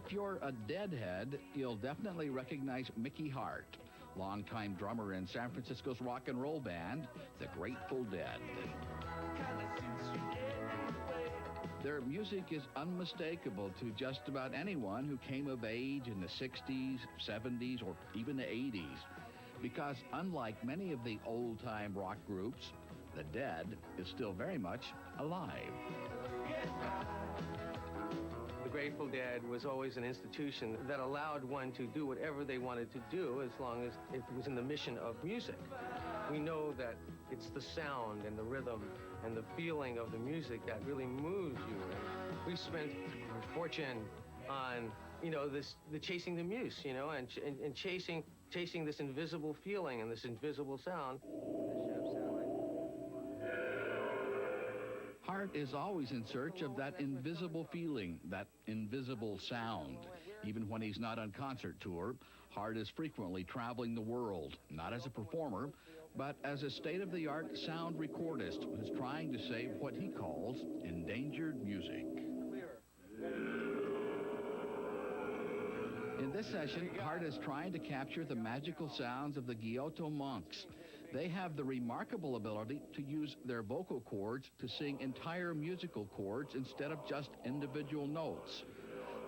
If you're a Deadhead, you'll definitely recognize Mickey Hart, longtime drummer in San Francisco's rock and roll band, the Grateful Dead. Their music is unmistakable to just about anyone who came of age in the 60s, 70s, or even the 80s, because unlike many of the old-time rock groups, the Dead is still very much alive. The Grateful Dead was always an institution that allowed one to do whatever they wanted to do as long as it was in the mission of music. We know that it's the sound and the rhythm and the feeling of the music that really moves you. And we spent a fortune on, the chasing the muse, and chasing this invisible feeling and this invisible sound. Hart is always in search of that invisible feeling, that invisible sound. Even when he's not on concert tour, Hart is frequently traveling the world, not as a performer, but as a state-of-the-art sound recordist who's trying to save what he calls endangered music. In this session, Hart is trying to capture the magical sounds of the Gyoto monks. They have the remarkable ability to use their vocal cords to sing entire musical chords instead of just individual notes.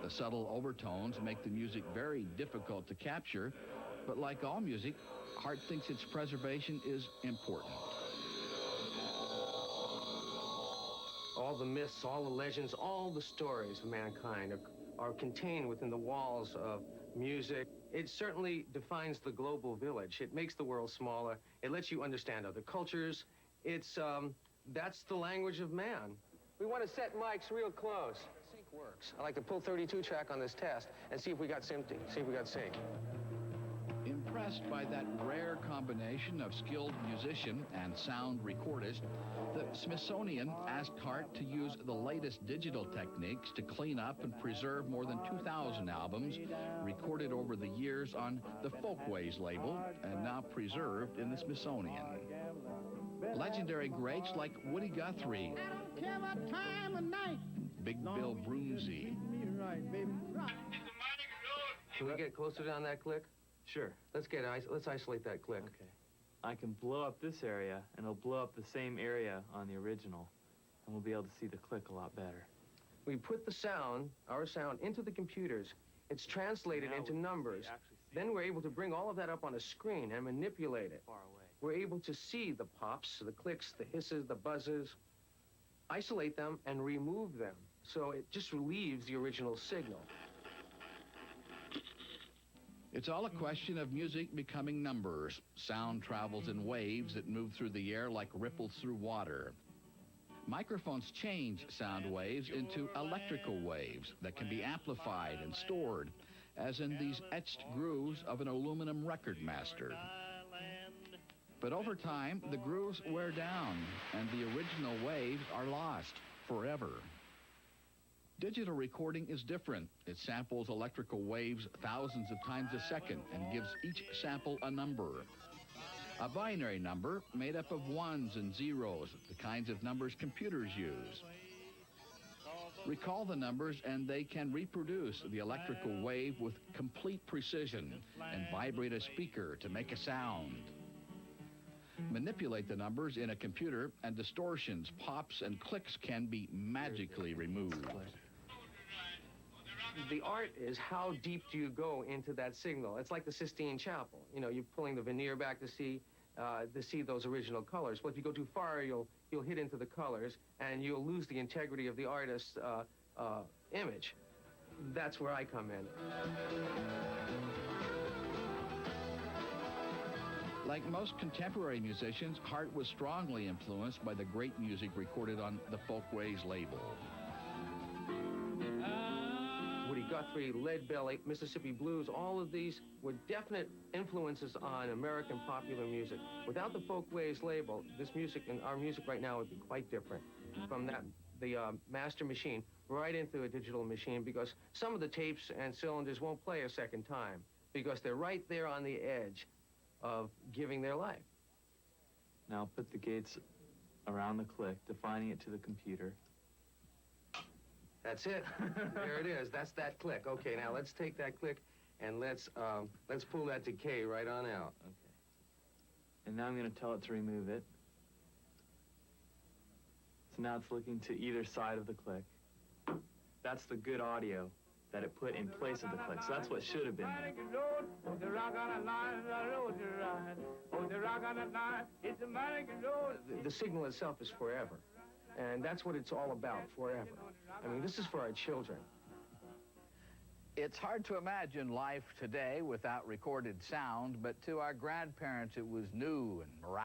The subtle overtones make the music very difficult to capture, but like all music, Hart thinks its preservation is important. All the myths, all the legends, all the stories of mankind are contained within the walls of music. It certainly defines the global village. It makes the world smaller. It lets you understand other cultures. That's the language of man. We want to set mics real close. Sync works. I like to pull 32 track on this test and see if we got sync. Impressed by that rare combination of skilled musician and sound recordist, the Smithsonian asked Hart to use the latest digital techniques to clean up and preserve more than 2,000 albums recorded over the years on the Folkways label and now preserved in the Smithsonian. Legendary greats like Woody Guthrie, I don't care what time of night. Big Bill Broomsey, Can we get closer down that click? Sure. Let's isolate that click. Okay. I can blow up this area, and it'll blow up the same area on the original, and we'll be able to see the click a lot better. We put the sound, our sound, into the computers. It's translated into numbers. Then we're able to bring all of that up on a screen and manipulate it. Far away. We're able to see the pops, the clicks, the hisses, the buzzes, isolate them, and remove them. So it just relieves the original signal. It's all a question of music becoming numbers. Sound travels in waves that move through the air like ripples through water. Microphones change sound waves into electrical waves that can be amplified and stored, as in these etched grooves of an aluminum record master. But over time, the grooves wear down, and the original waves are lost forever. Digital recording is different. It samples electrical waves thousands of times a second and gives each sample a number. A binary number made up of ones and zeros, the kinds of numbers computers use. Recall the numbers and they can reproduce the electrical wave with complete precision and vibrate a speaker to make a sound. Manipulate the numbers in a computer and distortions, pops, and clicks can be magically removed. The art is how deep do you go into that signal. It's like the Sistine Chapel. You're pulling the veneer back to see those original colors. But if you go too far, you'll hit into the colors and you'll lose the integrity of the artist's image. That's where I come in. Like most contemporary musicians, Hart was strongly influenced by the great music recorded on the Folkways label. Woody Guthrie, Lead Belly, Mississippi Blues, all of these were definite influences on American popular music. Without the Folkways label, this music and our music right now would be quite different. From the master machine right into a digital machine, because some of the tapes and cylinders won't play a second time because they're right there on the edge of giving their life. Now put the gates around the click, defining it to the computer. That's it. There it is. That's that click. Okay, now let's take that click and let's pull that decay right on out. Okay. And now I'm going to tell it to remove it. So now it's looking to either side of the click. That's the good audio that it put in place of the click. So that's what should have been there. The signal itself is forever. And that's what it's all about, forever. I mean, this is for our children. It's hard to imagine life today without recorded sound, but to our grandparents it was new and miraculous.